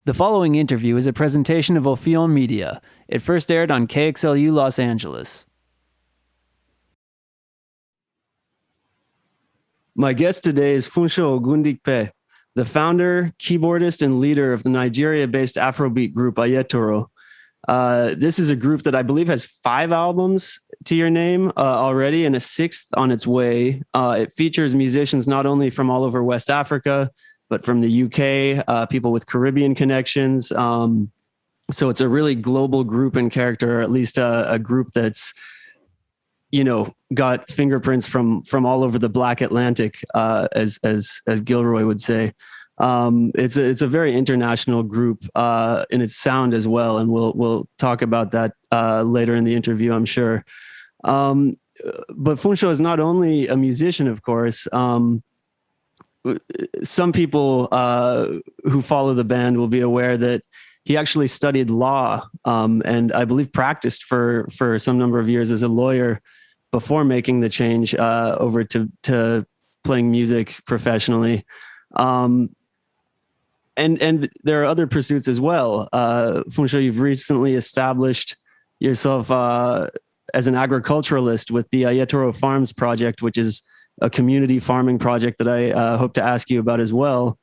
The following interview is a presentation of Ofiɔ Media. It first aired on KXLU Los Angeles. My guest today is Funsho Ogundipe, the founder, keyboardist, and leader of the Nigeria-based Afrobeat group Ayetoro. This is a group that I believe has 5 albums to your name already and a 6th on its way. It features musicians not only from all over West Africa, but from the UK, people with Caribbean connections. So it's a really global group and character, or at least a group that's, got fingerprints from all over the Black Atlantic, as Gilroy would say. It's a very international group in its sound as well, and we'll talk about that later in the interview, I'm sure. But Funsho is not only a musician, of course. Some people who follow the band will be aware that he actually studied law, and I believe practiced for some number of years as a lawyer before making the change over to playing music professionally. And there are other pursuits as well. Funsho, you've recently established yourself as an agriculturalist with the Ayetoro Farms project, which is a community farming project that I hope to ask you about as well.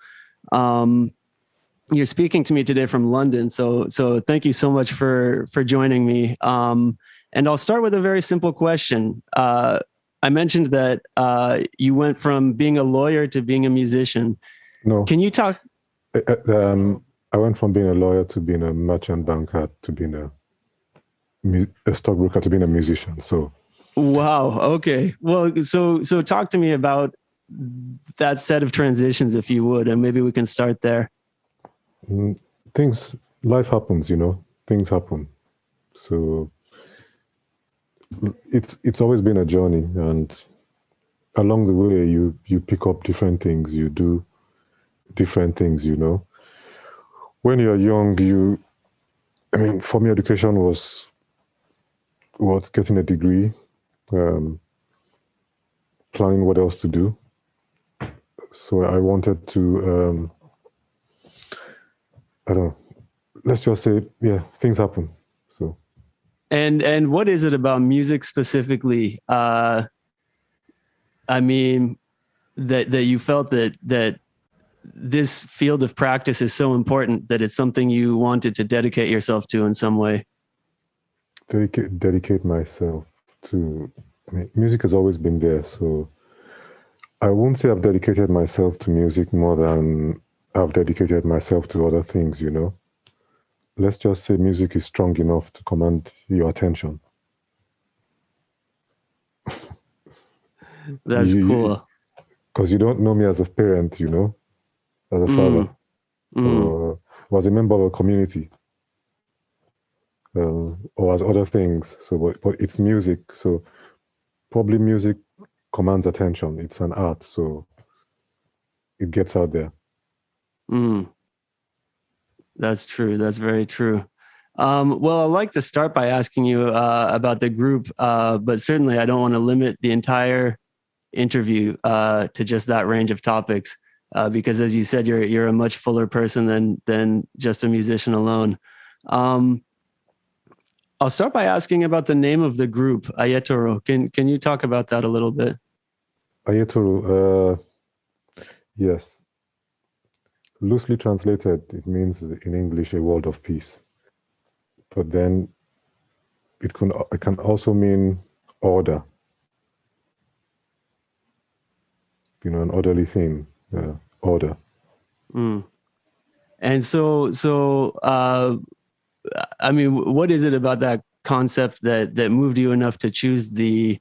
You're speaking to me today from London, so thank you so much for joining me. And I'll start with a very simple question. I mentioned that you went from being a lawyer to being a musician. No. Can you talk? I went from being a lawyer to being a merchant banker to being a stockbroker to being a musician. So. Wow. Okay. Well, so talk to me about that set of transitions, if you would, and maybe we can start there. Life happens, things happen. So it's always been a journey, and along the way, you pick up different things, you do different things, When you're young, for me, education was getting a degree, planning what else to do. So I wanted to, let's just say, things happen. So. And what is it about music specifically? That you felt that this field of practice is so important that it's something you wanted to dedicate yourself to in some way? Dedicate myself to, music has always been there. So I won't say I've dedicated myself to music more than I've dedicated myself to other things, Let's just say music is strong enough to command your attention. That's cool. Because you don't know me as a parent, as a father, or as a member of a community, or as other things. So, but it's music. So probably music commands attention. It's an art, so it gets out there. That's true. That's very true. Well, I'd like to start by asking you about the group, but certainly I don't want to limit the entire interview to just that range of topics, because as you said, you're a much fuller person than just a musician alone. I'll start by asking about the name of the group, Ayetoro. Can you talk about that a little bit? Ayetoro, yes. Loosely translated, it means in English a world of peace. But then it can also mean order. An orderly thing, order. And so what is it about that concept that moved you enough to choose the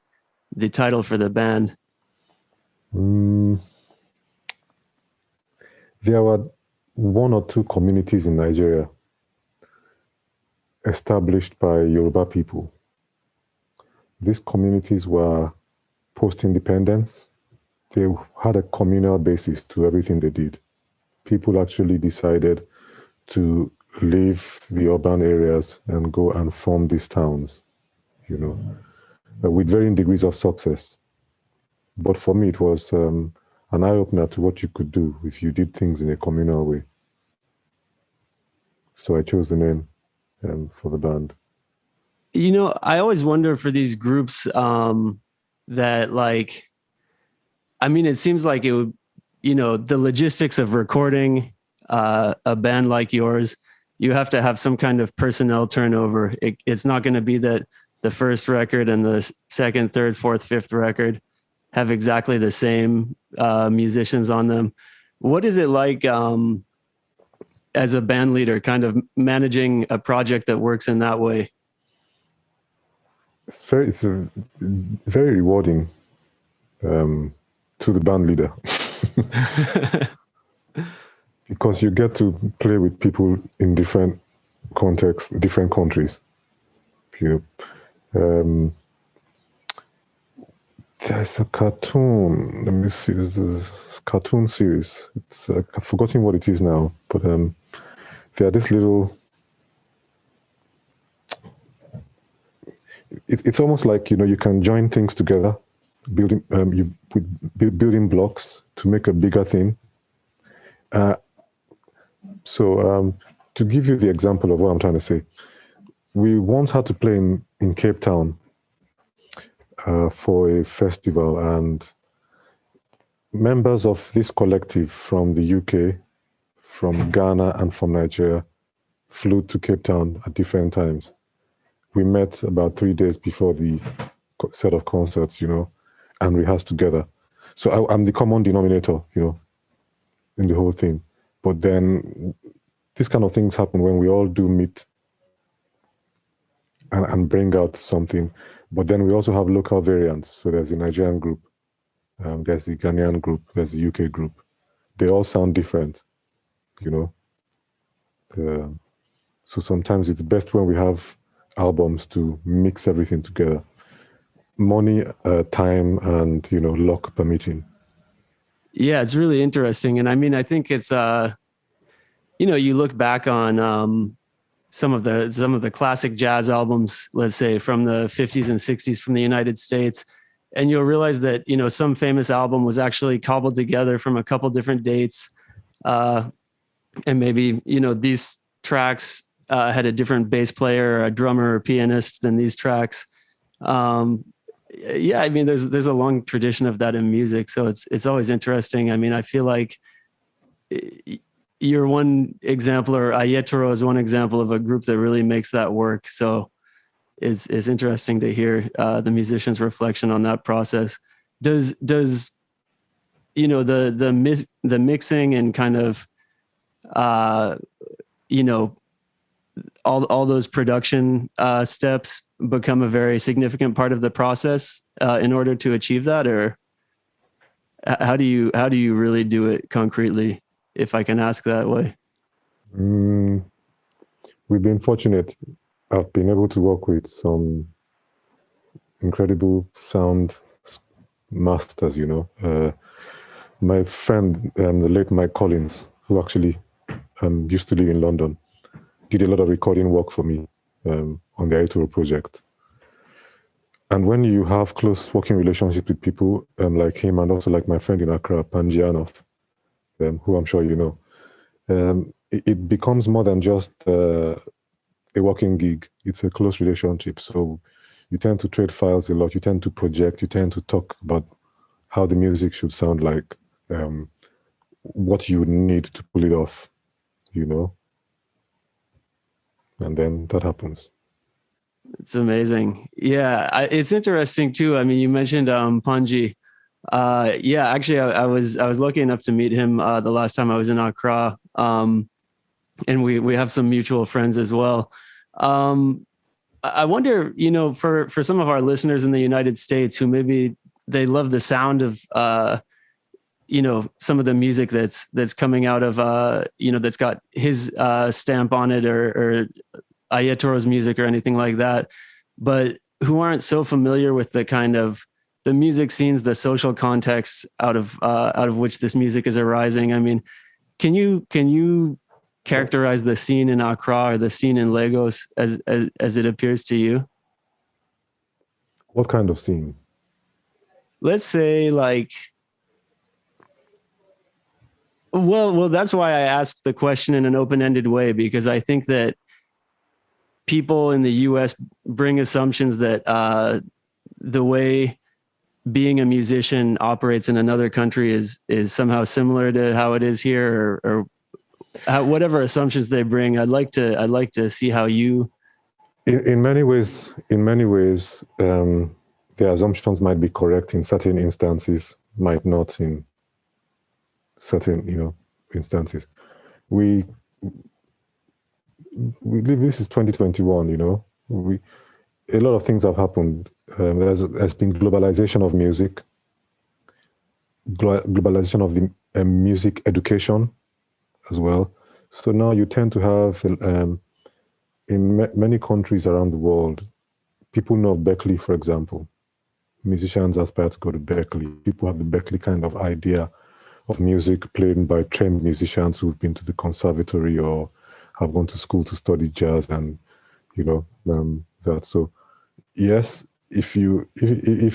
title for the band? There were 1 or 2 communities in Nigeria established by Yoruba people. These communities were post-independence. They had a communal basis to everything they did. People actually decided to leave the urban areas and go and form these towns, with varying degrees of success. But for me, it was an eye-opener to what you could do if you did things in a communal way. So I chose the name for the band. You know, I always wonder for these groups that like, I mean, it seems like it would, you know, the logistics of recording a band like yours, you have to have some kind of personnel turnover. It's not going to be that the first record and the second, third, fourth, fifth record have exactly the same musicians on them. What is it like as a band leader, kind of managing a project that works in that way? It's very rewarding to the band leader because you get to play with people in different contexts, different countries. You know, there's a cartoon. Let me see. There's a cartoon series. It's I've forgotten what it is now, but there are this little. It's almost like you can join things together, building building blocks to make a bigger thing. So to give you the example of what I'm trying to say, we once had to play in Cape Town for a festival, and members of this collective from the UK, from Ghana, and from Nigeria flew to Cape Town at different times. We met about 3 days before the set of concerts, and rehearsed together. So I'm the common denominator, in the whole thing. But then these kind of things happen when we all do meet and bring out something. But then we also have local variants. So there's the Nigerian group, there's the Ghanaian group, there's the UK group. They all sound different, you know. So sometimes it's best when we have albums to mix everything together. Money, time, and luck permitting. Yeah, it's really interesting. And I mean, I think it's you look back on some of the classic jazz albums, let's say from the 50s and 60s from the United States, and you'll realize that some famous album was actually cobbled together from a couple different dates, and maybe these tracks had a different bass player, or a drummer, or pianist than these tracks. Yeah, I mean, there's a long tradition of that in music, so it's always interesting. I mean, I feel like you're one example, or Ayetoro is one example of a group that really makes that work. So it's interesting to hear the musician's reflection on that process. Does the mixing and kind of all those production steps become a very significant part of the process in order to achieve that, or how do you really do it concretely, if I can ask that way? We've been fortunate. I've been able to work with some incredible sound masters, my friend, the late Mike Collins, who actually used to live in London, did a lot of recording work for me on the Ayetoro project. And when you have close working relationships with people like him, and also like my friend in Accra, Panjianov, who I'm sure you know, it becomes more than just a working gig. It's a close relationship. So you tend to trade files a lot. You tend to project. You tend to talk about how the music should sound like, what you need to pull it off, and then that happens. It's amazing. Yeah, it's interesting too. I mean, you mentioned Panji. Yeah, actually, I was lucky enough to meet him the last time I was in Accra, and we have some mutual friends as well. I wonder, for some of our listeners in the United States who maybe they love the sound of some of the music that's coming out of that's got his stamp on it, or Ayetoro's music or anything like that, but who aren't so familiar with the kind of the music scenes, the social contexts out of which this music is arising. I mean, can you characterize the scene in Accra or the scene in Lagos as it appears to you? What kind of scene? Let's say, like, Well, that's why I asked the question in an open-ended way, because I think that people in the U.S. bring assumptions that the way being a musician operates in another country is somehow similar to how it is here, or whatever assumptions they bring. I'd like to see how you. In many ways, the assumptions might be correct in certain instances, might not in certain, instances. We live. This is 2021. A lot of things have happened. There's been globalization of music, globalization of the music education as well. So now you tend to have in many countries around the world, people know Berkeley, for example. Musicians aspire to go to Berkeley. People have the Berkeley kind of idea of music played by trained musicians who've been to the conservatory or have gone to school to study jazz, and that. So yes, if you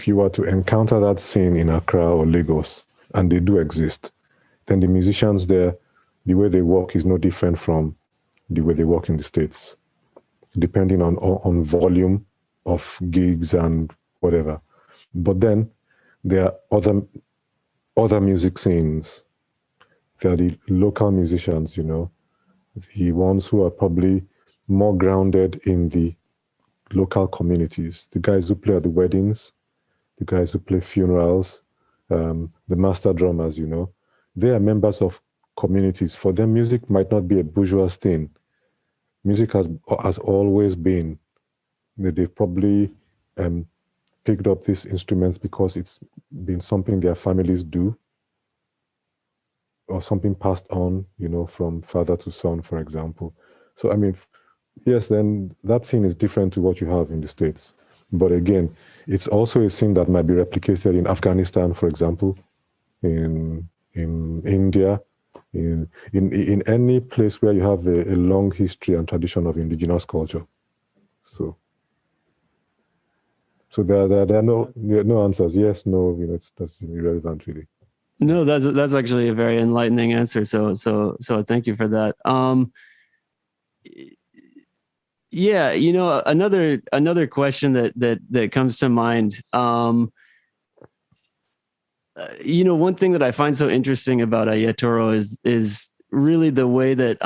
were to encounter that scene in Accra or Lagos, and they do exist, then the musicians there, the way they work is no different from the way they work in the States, depending on volume of gigs and whatever. But then there are other music scenes. There are the local musicians, the ones who are probably more grounded in the local communities, the guys who play at the weddings, the guys who play funerals, the master drummers, they are members of communities. For them, music might not be a bourgeois thing. Music has always been. They've probably picked up these instruments because it's been something their families do, or something passed on, from father to son, for example. So, I mean, yes, then that scene is different to what you have in the States. But again, it's also a scene that might be replicated in Afghanistan, for example, in India, in any place where you have a long history and tradition of indigenous culture. So there are no answers. Yes, no, that's irrelevant, really. No, that's actually a very enlightening answer. So thank you for that. Yeah, another question that comes to mind. One thing that I find so interesting about Ayetoro is really the way that,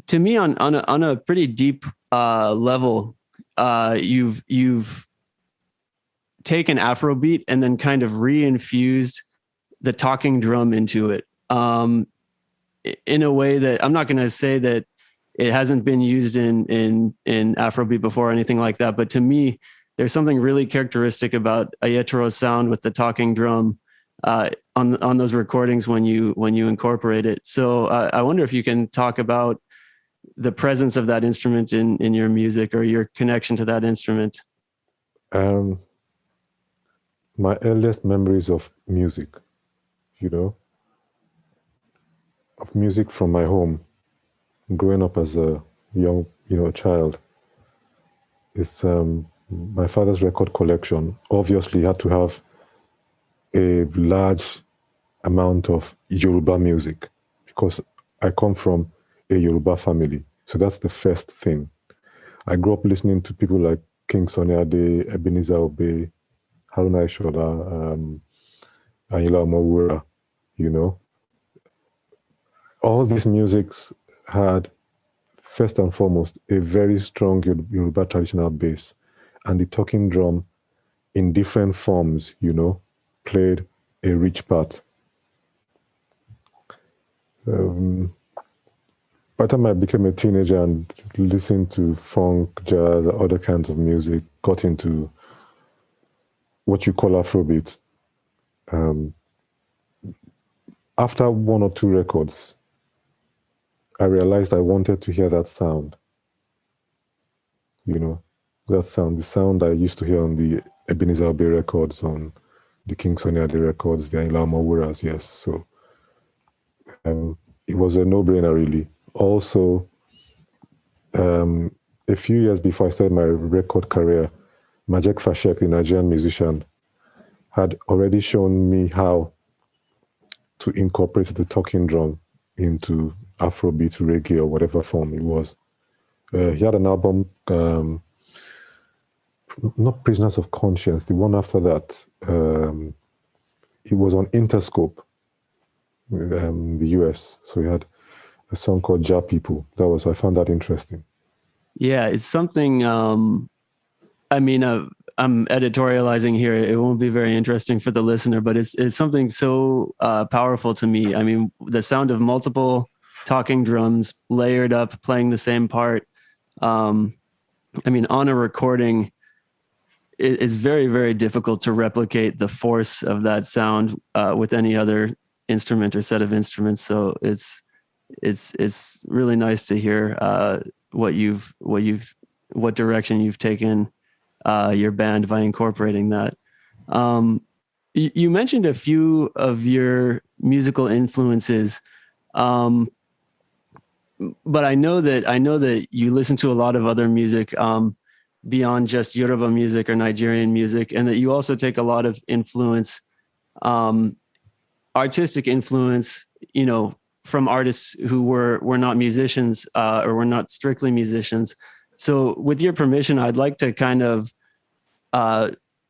to me, on a pretty deep level, you've taken Afrobeat and then kind of reinfused the talking drum into it, in a way that I'm not going to say that it hasn't been used in Afrobeat before or anything like that. But to me, there's something really characteristic about Ayetoro's sound with the talking drum on those recordings when you incorporate it. So I wonder if you can talk about the presence of that instrument in your music, or your connection to that instrument. My earliest memories of music, of music from my home, growing up as a young, child, is my father's record collection. Obviously, he had to have a large amount of Yoruba music because I come from a Yoruba family. So that's the first thing. I grew up listening to people like King Sunny Ade, Ebenezer Obey, Haruna Ishola, Ayinla Omowura, All these musics had, first and foremost, a very strong Yoruba traditional bass, and the talking drum in different forms, played a rich part. By the time I became a teenager and listened to funk, jazz, other kinds of music, got into what you call Afrobeat. After one or two records, I realized I wanted to hear that sound. That sound, the sound I used to hear on the Ebenezer Obey records, on the King Sunny Ade records, the Ayinla Omowuras, yes. So it was a no-brainer, really. Also, a few years before I started my record career, Majek Fashek, the Nigerian musician, had already shown me how to incorporate the talking drum into Afrobeat, reggae, or whatever form it was. He had an album, not Prisoners of Conscience, the one after that. It was on Interscope, the US. So he had a song called Ja People. I found that interesting. Yeah, it's something, I mean, I'm editorializing here. It won't be very interesting for the listener, but it's something so powerful to me. I mean, the sound of multiple talking drums layered up, playing the same part. I mean, on a recording, it's very, very difficult to replicate the force of that sound with any other instrument or set of instruments. So it's really nice to hear what direction you've taken your band by incorporating that. You mentioned a few of your musical influences, but I know that you listen to a lot of other music beyond just Yoruba music or Nigerian music, and that you also take a lot of influence, artistic influence, from artists who were not musicians or were not strictly musicians. So with your permission, I'd like to kind of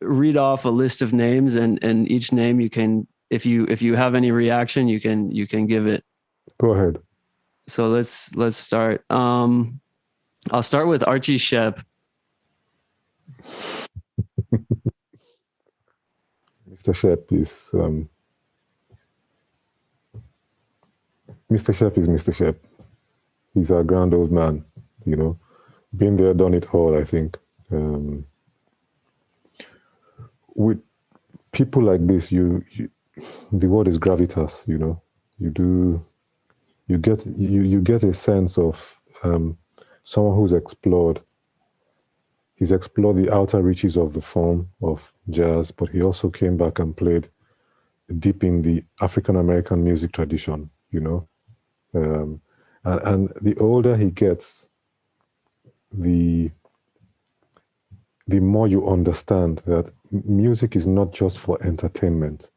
read off a list of names, and each name you can, if you have any reaction, you can give it. Go ahead. So let's start. I'll start with Archie Shep. Mr. Shep is Mr. Shep is Mr. Shep. He's a grand old man, been there, done it all, I think. With people like this, the word is gravitas, you get a sense of someone who's explored. He's explored the outer reaches of the form of jazz, but he also came back and played deep in the African American music tradition, and the older he gets, the more you understand that music is not just for entertainment.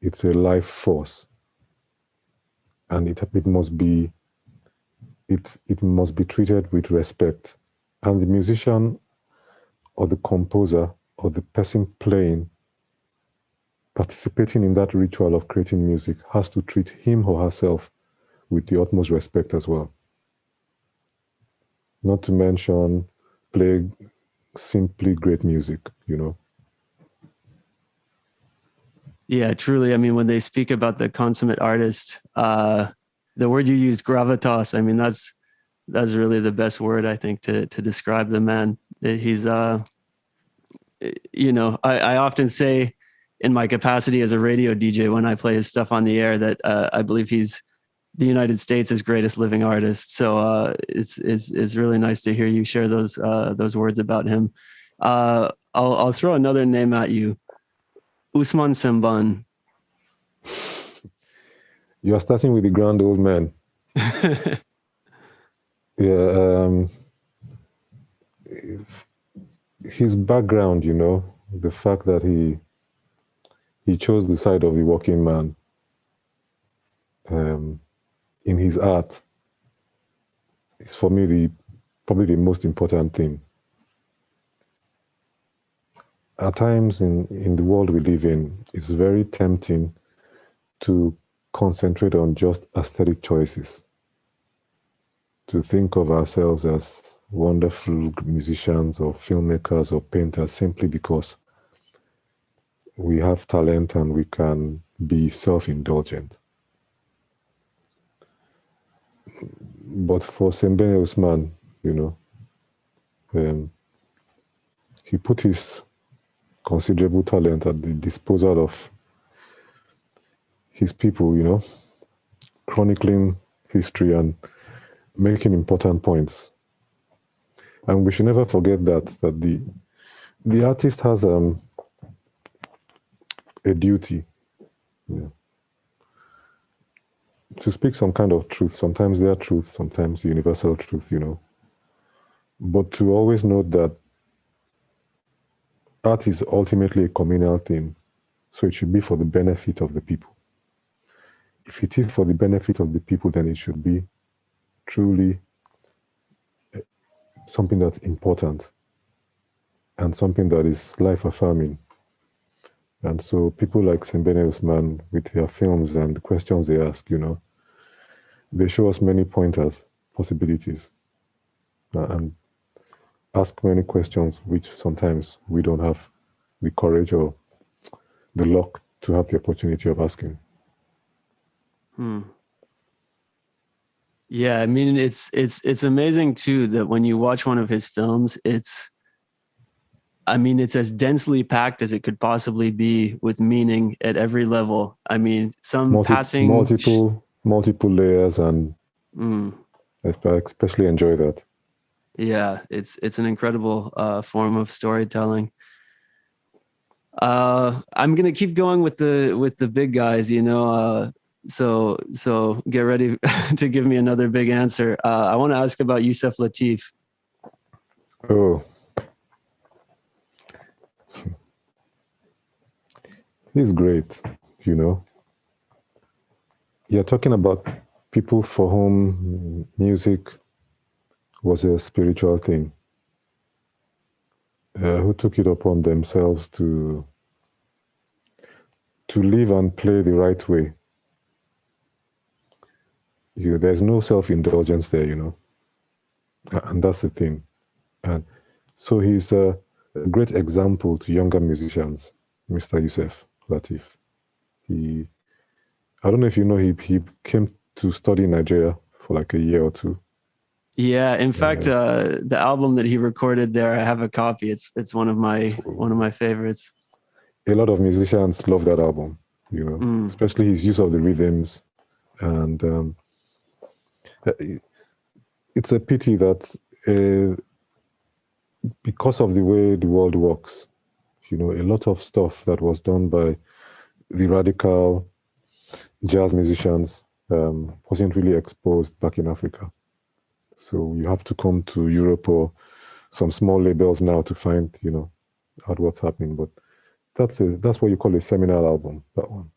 It's a life force, and it must be treated with respect. And the musician or the composer or the person participating in that ritual of creating music has to treat him or herself with the utmost respect as well. Not to mention play simply great music, Yeah, truly. I mean, when they speak about the consummate artist, the word you used, gravitas, I mean, that's really the best word, I think, to describe the man. He's, I often say in my capacity as a radio DJ when I play his stuff on the air that I believe he's the United States' greatest living artist. So it's really nice to hear you share those words about him. I'll throw another name at you, Usman Semban. You are starting with the grand old man. Yeah, his background, the fact that he chose the side of the working man in his art is, for me, probably the most important thing. At times in the world we live in, it's very tempting to concentrate on just aesthetic choices, to think of ourselves as wonderful musicians or filmmakers or painters simply because we have talent and we can be self-indulgent. But for Sembene Usman, he put his considerable talent at the disposal of his people, chronicling history and making important points. And we should never forget that the artist has a duty, to speak some kind of truth. Sometimes their truth, sometimes universal truth, But to always note that art is ultimately a communal thing, so it should be for the benefit of the people. if it is for the benefit of the people, then it should be truly something that's important and something that is life affirming. And so people like Sembene Usman, with their films and the questions they ask, they show us many pointers, possibilities, and ask many questions which sometimes we don't have the courage or the luck to have the opportunity of asking. Yeah, I mean, it's amazing too that when you watch one of his films, it's as densely packed as it could possibly be with meaning at every level. I mean, some multiple layers, and I especially enjoy that. Yeah, it's an incredible form of storytelling. I'm gonna keep going with the big guys, so get ready to give me another big answer. I want to ask about Yusef Lateef. Oh, he's great. You're talking about people for whom music was a spiritual thing, who took it upon themselves to live and play the right way. There's no self-indulgence there, and that's the thing. And so he's a great example to younger musicians, Mr. Yusef Lateef. I don't know if you know, he came to study in Nigeria for like a year or two. Yeah, in fact, the album that he recorded there, I have a copy. It's one of my favorites. A lot of musicians love that album, especially his use of the rhythms, and it's a pity that because of the way the world works, a lot of stuff that was done by the radical jazz musicians wasn't really exposed back in Africa. So you have to come to Europe or some small labels now to find, out what's happening. But that's what you call a seminal album, that one.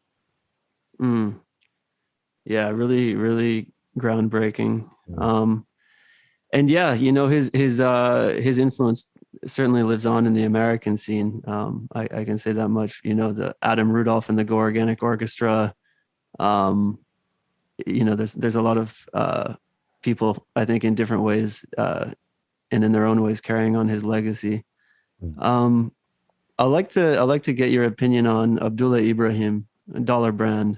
Yeah, really, really groundbreaking. And yeah, his influence certainly lives on in the American scene. I can say that much. The Adam Rudolph and the Go Organic Orchestra. There's a lot of people, I think, in different ways and in their own ways carrying on his legacy. I'd like to get your opinion on Abdullah Ibrahim, Dollar Brand.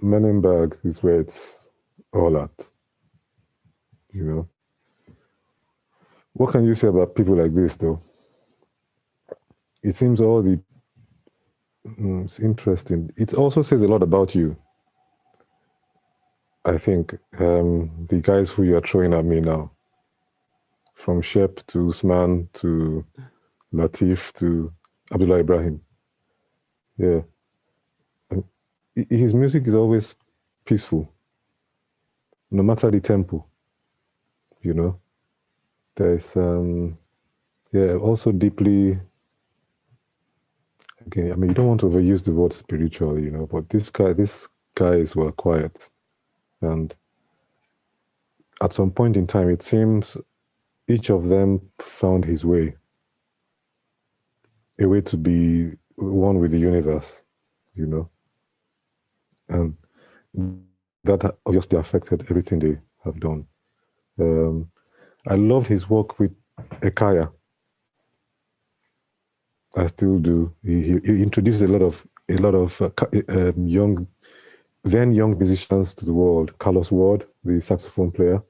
Menenberg is where it's all at. What can you say about people like this, though? It seems it's interesting. It also says a lot about you. I think the guys who you are throwing at me now, from Shep to Usman to Lateef to Abdullah Ibrahim. Yeah. His music is always peaceful, no matter the tempo. There's also deeply. Okay, you don't want to overuse the word spiritual, but these guys were quiet, and at some point in time, it seems each of them found his way, a way to be one with the universe, and that obviously affected everything they have done. I loved his work with Ekaya. I still do. He introduced a lot of young musicians to the world. Carlos Ward, the saxophone player.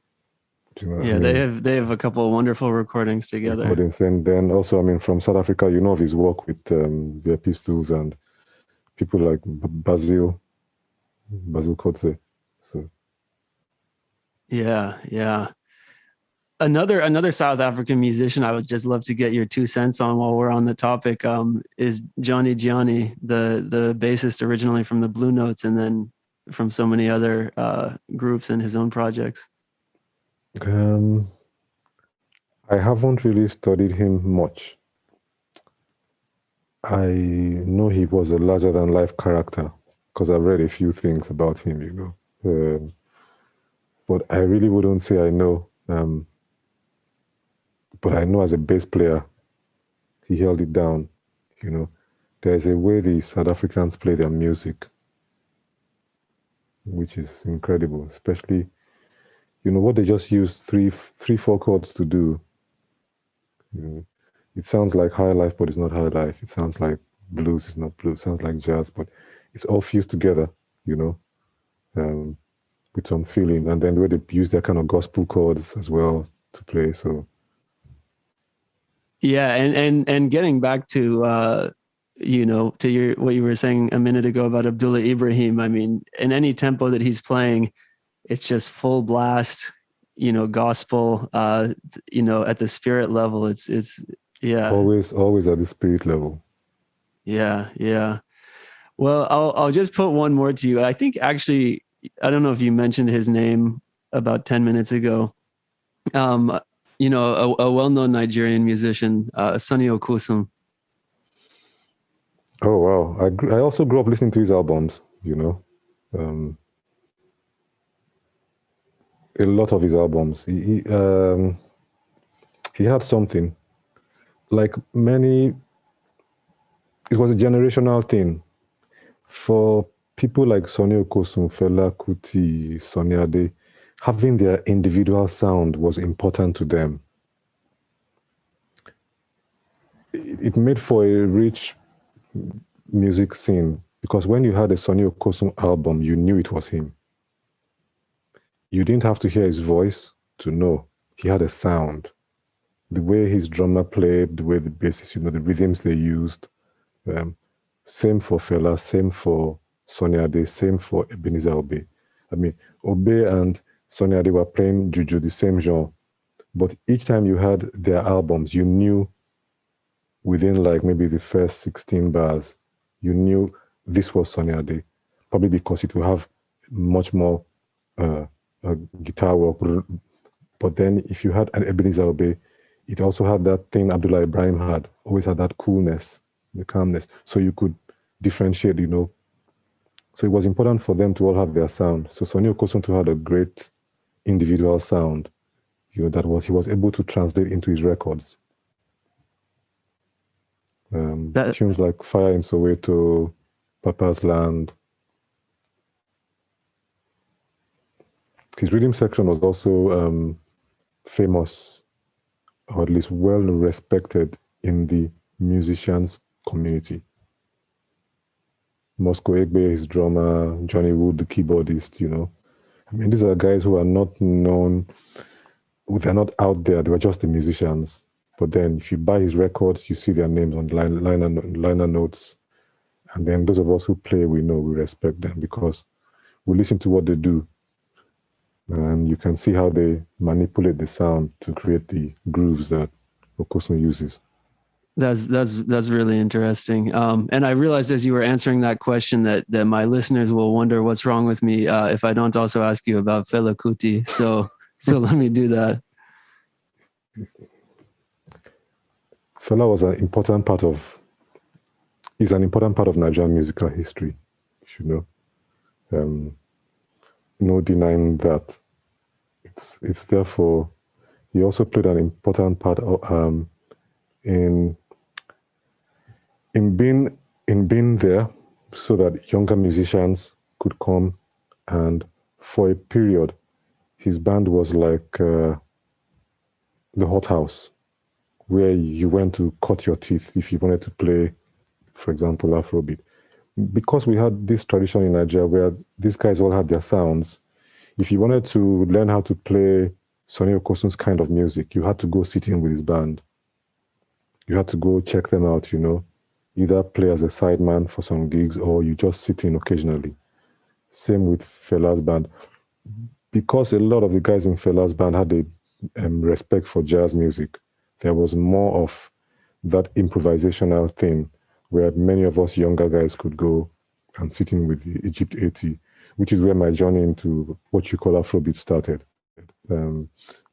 They have a couple of wonderful recordings together. And then also, from South Africa, of his work with the Pistols and people like Basil Kotze. So. Yeah. Another South African musician I would just love to get your 2 cents on while we're on the topic is Johnny Gianni, the bassist originally from the Blue Notes and then from so many other groups and his own projects. I haven't really studied him much. I know he was a larger than life character because I've read a few things about him, but I really wouldn't say I know. But I know as a bass player, he held it down. There's a way the South Africans play their music, which is incredible, especially, what they just use three, 4 chords to do. It sounds like high life, but it's not high life. It sounds like blues, it's not blues. It sounds like jazz, but it's all fused together, with some feeling. And then the way they use their kind of gospel chords as well to play. So Yeah, and getting back to to what you were saying a minute ago about Abdullah Ibrahim. I mean, in any tempo that he's playing, it's just full blast, gospel, at the spirit level. It's yeah. always at the spirit level. Yeah, yeah. Well, I'll just put one more to you. I think actually, I don't know if you mentioned his name about 10 minutes ago. A well-known Nigerian musician, Sonny Okusum. Oh wow! I also grew up listening to his albums. A lot of his albums. He had something like many. It was a generational thing for people like Sonny Okosun, Fela Kuti, Sonny Ade. Having their individual sound was important to them. It made for a rich music scene because when you had a Sonny Okosun album, you knew it was him. You didn't have to hear his voice to know he had a sound. The way his drummer played, the way the bassist, the rhythms they used. Same for Fela, same for Sonny Ade, same for Ebenezer Obey. I mean, Obey and Sonny Ade were playing juju, the same genre. But each time you had their albums, you knew within like maybe the first 16 bars, you knew this was Sonny Ade. Probably because it will have much more guitar work. But then if you had an Ebenezer Obey, it also had that thing Abdullah Ibrahim had, always had that coolness, the calmness. So you could differentiate, So it was important for them to all have their sound. So Sonny Okosun had a great individual sound, that he was able to translate into his records. Tunes like Fire in Soweto, Papa's Land. His rhythm section was also famous, or at least well respected in the musicians community. Moscow Egbe, his drummer, Johnny Wood, the keyboardist, I mean, these are guys who are not known, they're not out there, they were just the musicians. But then if you buy his records, you see their names on liner notes. And then those of us who play, we know, we respect them because we listen to what they do. And you can see how they manipulate the sound to create the grooves that Okosun uses. That's really interesting. And I realized as you were answering that question that my listeners will wonder what's wrong with me if I don't also ask you about Fela Kuti. So let me do that. Fela was an important part of Nigerian musical history, no denying that. It's therefore he also played an important part in being there so that younger musicians could come, and for a period his band was like the hothouse where you went to cut your teeth if you wanted to play, for example, Afrobeat. Because we had this tradition in Nigeria where these guys all had their sounds, if you wanted to learn how to play Sonny Okosun's kind of music, you had to go sit in with his band. You had to go check them out, either play as a sideman for some gigs or you just sit in occasionally. Same with Fela's band. Because a lot of the guys in Fela's band had a respect for jazz music, there was more of that improvisational thing where many of us younger guys could go and sit in with the Egypt 80, which is where my journey into what you call Afrobeat started.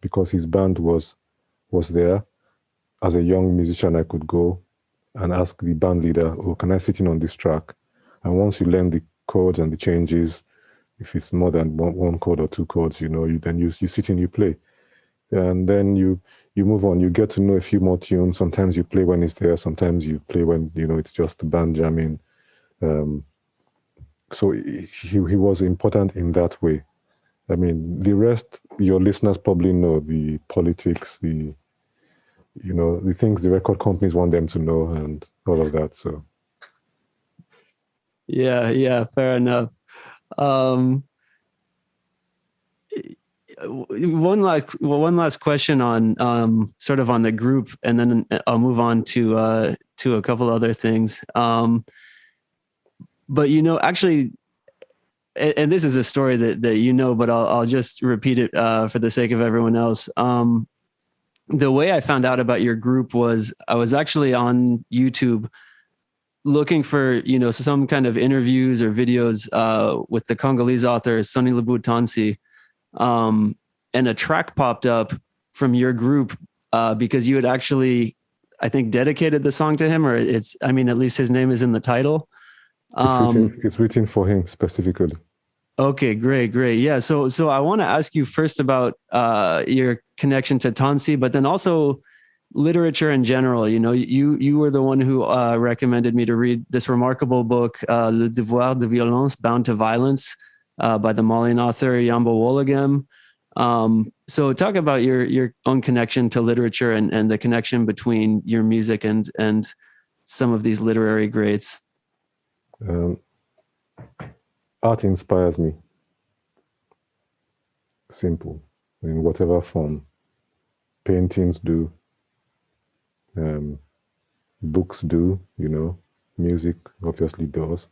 Because his band was there. As a young musician, I could go and ask the band leader, oh, can I sit in on this track? And once you learn the chords and the changes, if it's more than one chord or two chords, then you sit in, you play. And then you move on. You get to know a few more tunes. Sometimes you play when it's there. Sometimes you play when, it's just the band jamming. So he was important in that way. I mean, the rest, your listeners probably know, the politics, the things the record companies want them to know and all of that. So. Yeah, fair enough. One last question on sort of on the group, and then I'll move on to a couple other things. But actually, and this is a story that but I'll just repeat it for the sake of everyone else. The way I found out about your group was I was actually on YouTube looking for some kind of interviews or videos with the Congolese author Sonny Lebu Tansi. And a track popped up from your group because you had actually, I think, dedicated the song to him, or at least his name is in the title. It's written for him specifically. Okay, great. Yeah. So I want to ask you first about your connection to Tansi, but then also literature in general. You were the one who recommended me to read this remarkable book, Le Devoir de Violence, Bound to Violence, by the Malian author Yambo Wologem. So talk about your own connection to literature and the connection between your music and some of these literary greats. Art inspires me. Simple, in whatever form. Paintings do, books do, music obviously does.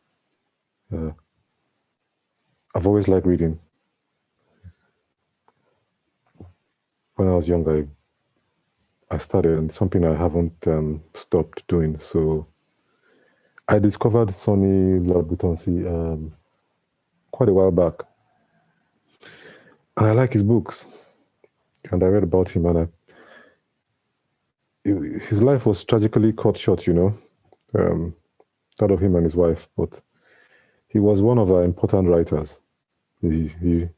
I've always liked reading. When I was younger, I started, and something I haven't stopped doing. So I discovered Sonny Lebu Tansi quite a while back. And I like his books. And I read about him, and his life was tragically cut short, that of him and his wife. But he was one of our important writers. He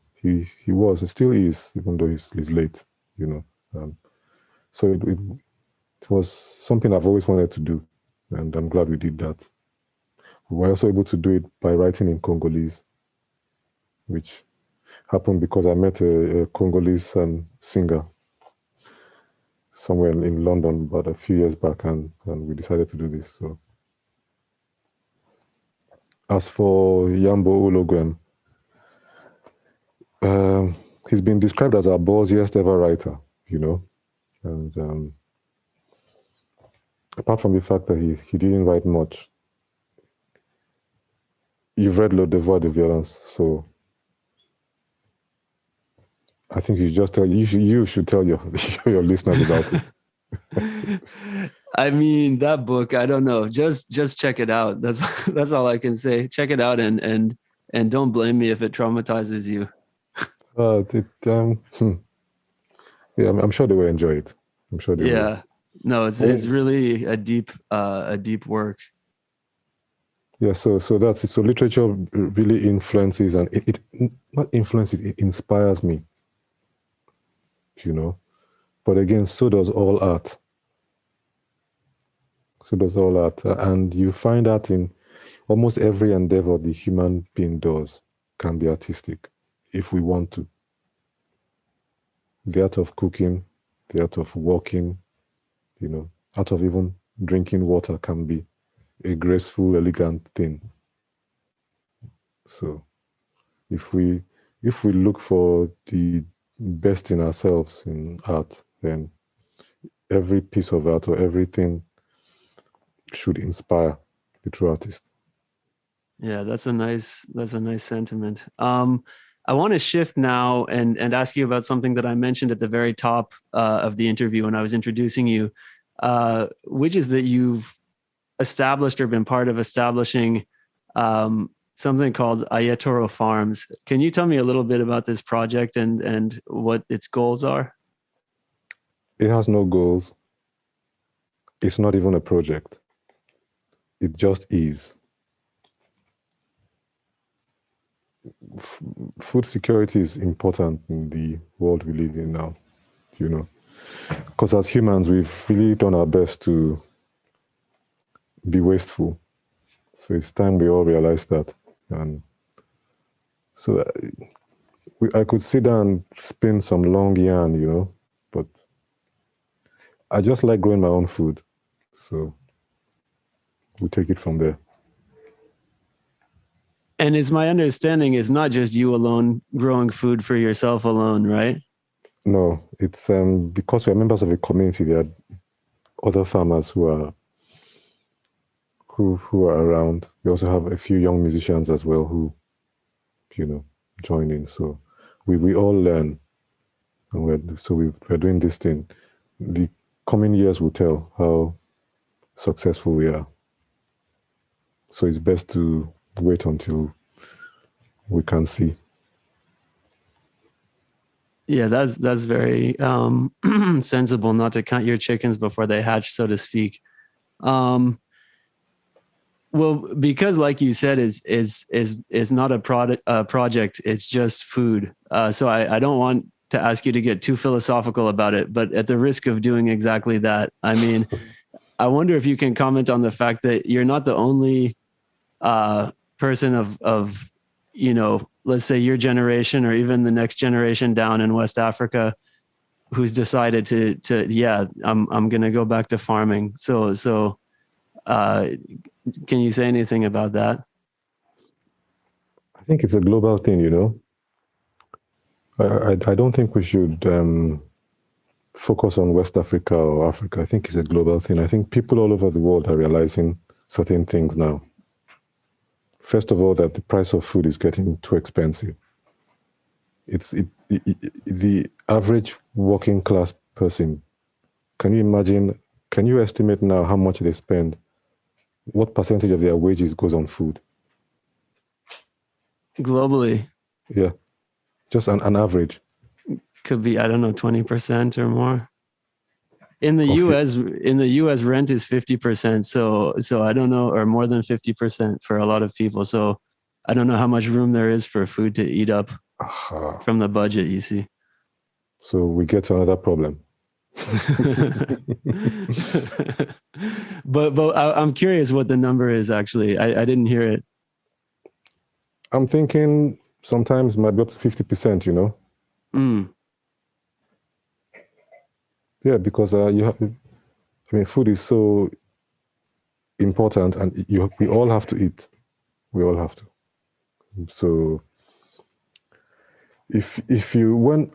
was, he still is, even though he's late, So it was something I've always wanted to do, and I'm glad we did that. We were also able to do it by writing in Congolese, which happened because I met a Congolese singer somewhere in London about a few years back, and we decided to do this. So, as for Yambo Ologem, he's been described as our ballsiest ever writer, and apart from the fact that he didn't write much. You've read Le Devoir de Violence, so I think you should tell your listeners about it. I mean, that book, I don't know. Just check it out. That's all I can say. Check it out and don't blame me if it traumatizes you. Yeah, I'm sure they will enjoy it. I'm sure they will. No, it's really a deep work. Yeah, so that's it. So literature really influences, and it not influences, it inspires me. But again, so does all art. And you find that in almost every endeavor the human being does can be artistic if we want to. The art of cooking, the art of walking, art of even drinking water can be a graceful, elegant thing. So if we look for the best in ourselves in art, then every piece of art or everything should inspire the true artist. Yeah, that's a nice sentiment. I want to shift now and ask you about something that I mentioned at the very top of the interview when I was introducing you, which is that you've established or been part of establishing something called Ayetoro Farms. Can you tell me a little bit about this project and what its goals are? It has no goals. It's not even a project. It just is. Food security is important in the world we live in now, you know, because as humans, we've really done our best to be wasteful. So it's time we all realize that. And so I could sit down and spin some long yarn, you know, but I just like growing my own food. So we'll take it from there. And it's my understanding it's not just you alone growing food for yourself alone, right? No, it's because we're members of a community. There are other farmers who are around. We also have a few young musicians as well who, you know, join in. So we all learn, and we're doing this thing. The coming years will tell how successful we are. So it's best to wait until we can see. Yeah, that's very sensible not to count your chickens before they hatch, so to speak. Well, because like you said, is not a project. It's just food. So I don't want to ask you to get too philosophical about it, but at the risk of doing exactly that, I mean, I wonder if you can comment on the fact that you're not the only person of you know, let's say your generation or even the next generation down in West Africa who's decided to yeah, I'm gonna go back to farming. So can you say anything about that? I think it's a global thing, you know. I don't think we should focus on West Africa or Africa. I think it's a global thing. I think people all over the world are realizing certain things now. First of all, that the price of food is getting too expensive. The average working class person, can you imagine, can you estimate now how much they spend? What percentage of their wages goes on food? Globally, Yeah, just an average. could be, I don't know, 20% or more. In the Of it. US, rent is 50%. So I don't know, or more than 50% for a lot of people. So I don't know how much room there is for food to eat up from the budget, you see. So we get to another problem. but I'm curious what the number is actually. I didn't hear it. I'm thinking sometimes it might be up to 50%, you know? Mm. Yeah, because you have, I mean, food is so important, and we all have to eat. We all have to. So if you when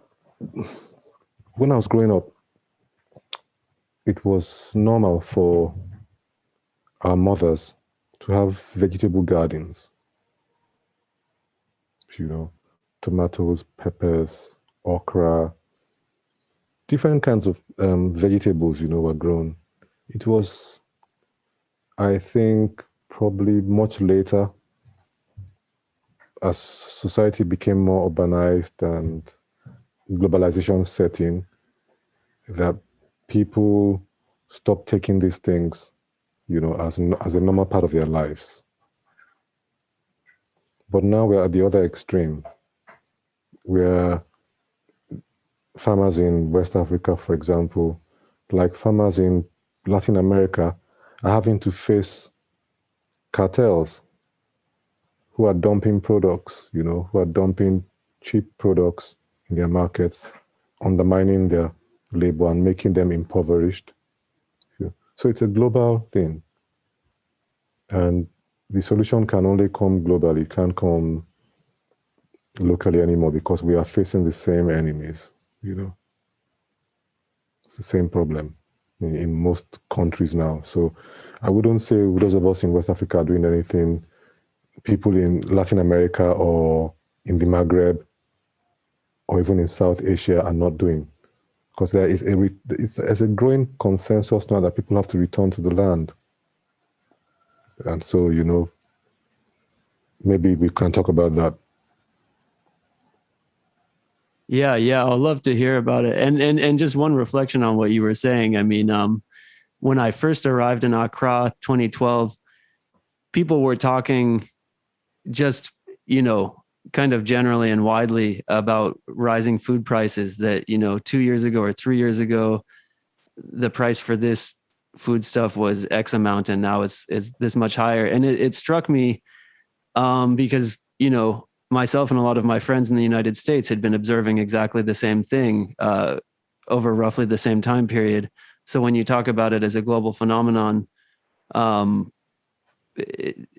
I was growing up, it was normal for our mothers to have vegetable gardens, you know, tomatoes, peppers, okra, different kinds of vegetables, you know, were grown. It was, I think, probably much later as society became more urbanized and globalization set in, that people stopped taking these things, you know, as a normal part of their lives. But now we're at the other extreme, where farmers in West Africa, for example, like farmers in Latin America, are having to face cartels who are dumping products, you know, who are dumping cheap products in their markets, undermining their labor and making them impoverished. So it's a global thing. And the solution can only come globally, it can't come locally anymore, because we are facing the same enemies, you know. It's the same problem in most countries now. So I wouldn't say those of us in West Africa are doing anything people in Latin America or in the Maghreb or even in South Asia are not doing. Because there's a growing consensus now that people have to return to the land. And so, you know, maybe we can talk about that. Yeah, I'd love to hear about it. And just one reflection on what you were saying. I mean, when I first arrived in Accra, 2012, people were talking just, kind of generally and widely about rising food prices that, 2 years ago or 3 years ago, the price for this food stuff was X amount and now it's this much higher. And it struck me because, myself and a lot of my friends in the United States had been observing exactly the same thing over roughly the same time period. So when you talk about it as a global phenomenon, um,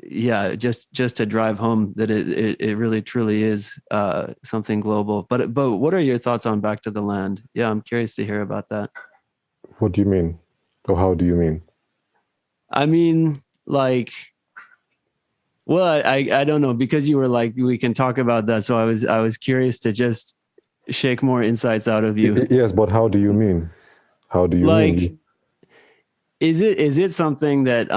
yeah, just to drive home that it really truly is something global. But what are your thoughts on Back to the Land? Yeah, I'm curious to hear about that. What do you mean? Or how do you mean? I mean, like, well, I don't know, because you were like, we can talk about that. So I was curious to just shake more insights out of you. Yes, but how do you mean? How do you Like, mean? is it something that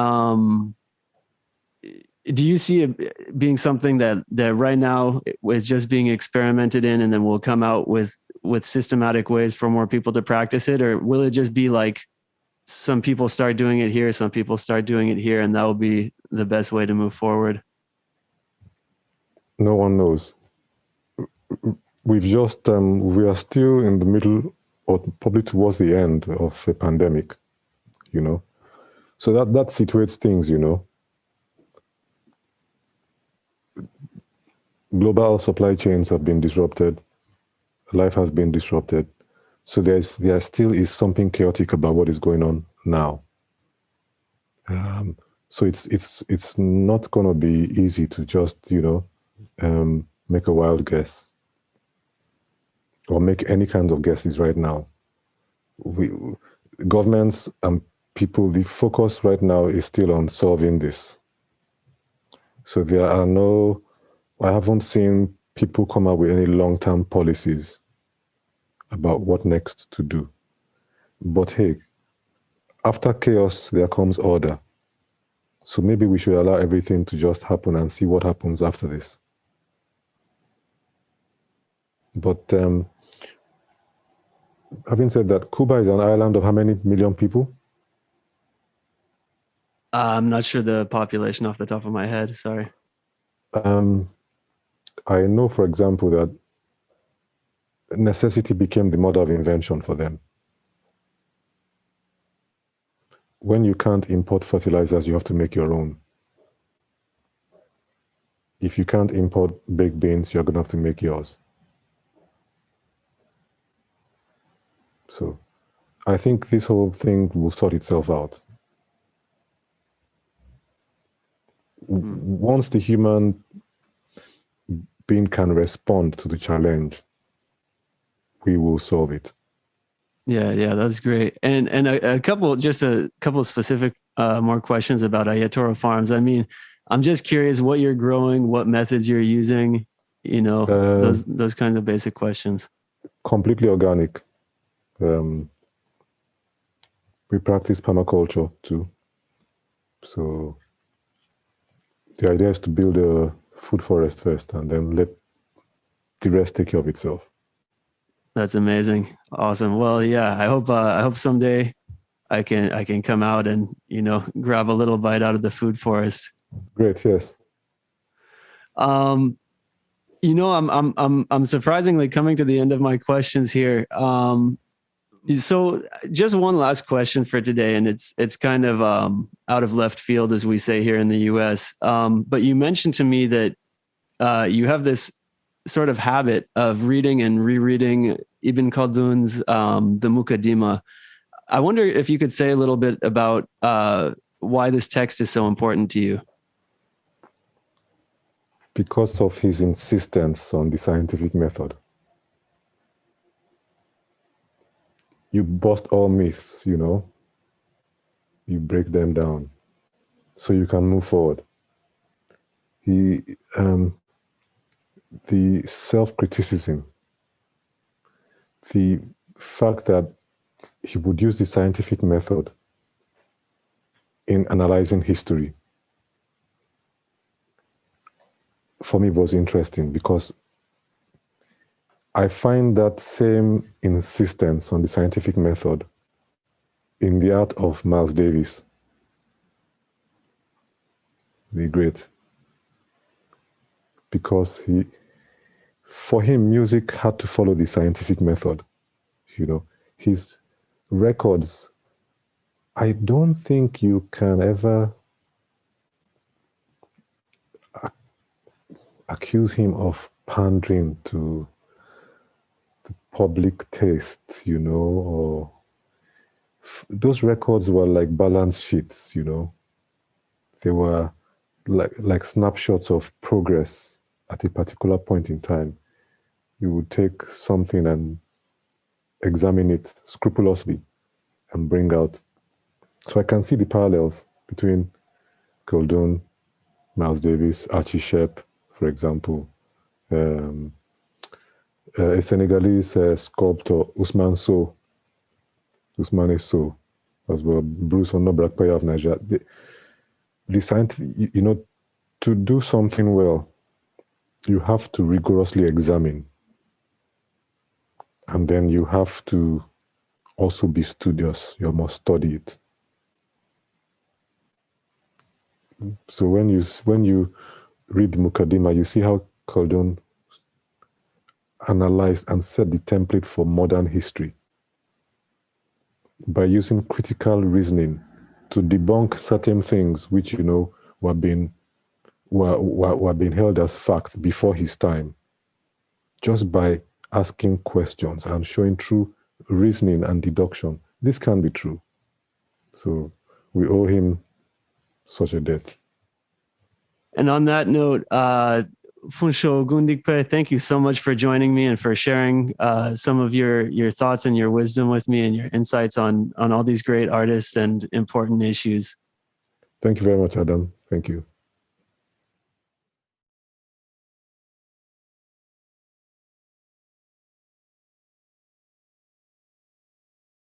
do you see it being something that right now is just being experimented in, and then will come out with systematic ways for more people to practice it, or will it just be like some people start doing it here, some people start doing it here, and that will be the best way to move forward? No one knows. We are still in the middle or probably towards the end of a pandemic, you know. So that situates things, Global supply chains have been disrupted. Life has been disrupted. So there still is something chaotic about what is going on now. So it's not going to be easy to just, make a wild guess or make any kind of guesses right now. We Governments and people, the focus right now is still on solving this. So I haven't seen people come up with any long-term policies about what next to do. But hey, after chaos, there comes order. So maybe we should allow everything to just happen and see what happens after this. But having said that, Cuba is an island of how many million people? I'm not sure the population off the top of my head. Sorry. Um, I know, for example, that necessity became the mother of invention for them. When you can't import fertilizers, you have to make your own. If you can't import baked beans, you're going to have to make yours. So I think this whole thing will sort itself out. Once the human being can respond to the challenge, we will solve it. Yeah, that's great. And a couple of specific more questions about Ayetoro Farms. I mean, I'm just curious what you're growing, what methods you're using, those kinds of basic questions. Completely organic. We practice permaculture too. So the idea is to build a food forest first and then let the rest take care of itself. That's amazing. Awesome. Well, yeah, I hope someday I can come out and, grab a little bite out of the food forest. Great, yes. Um, I'm surprisingly coming to the end of my questions here. So just one last question for today, and it's kind of out of left field, as we say here in the U.S. But you mentioned to me that you have this sort of habit of reading and rereading Ibn Khaldun's the Mukaddima. I wonder if you could say a little bit about why this text is so important to you. Because of his insistence on the scientific method. You bust all myths, you break them down so you can move forward. The self-criticism, the fact that he would use the scientific method in analyzing history, for me was interesting because I find that same insistence on the scientific method in the art of Miles Davis. the great, because for him, music had to follow the scientific method. You know, his records, I don't think you can ever accuse him of pandering to the public taste, you know, or those records were like balance sheets, you know. They were like snapshots of progress at a particular point in time. You would take something and examine it scrupulously and bring out. So I can see the parallels between Koldun, Miles Davis, Archie Shepp, for example, a Senegalese sculptor, Ousmane So, as well, Bruce Onobrakpaya of Nigeria. The scientific, you know, to do something well, you have to rigorously examine. And then you have to also be studious. You must study it. So when you read Mukaddima, you see how Khaldun analyzed and set the template for modern history by using critical reasoning to debunk certain things which, you know, were being held as fact before his time, just by asking questions and showing true reasoning and deduction. This can be true. So we owe him such a debt. And on that note, Funsho Ogundipe, thank you so much for joining me and for sharing some of your thoughts and your wisdom with me and your insights on all these great artists and important issues. Thank you very much, Adam. Thank you.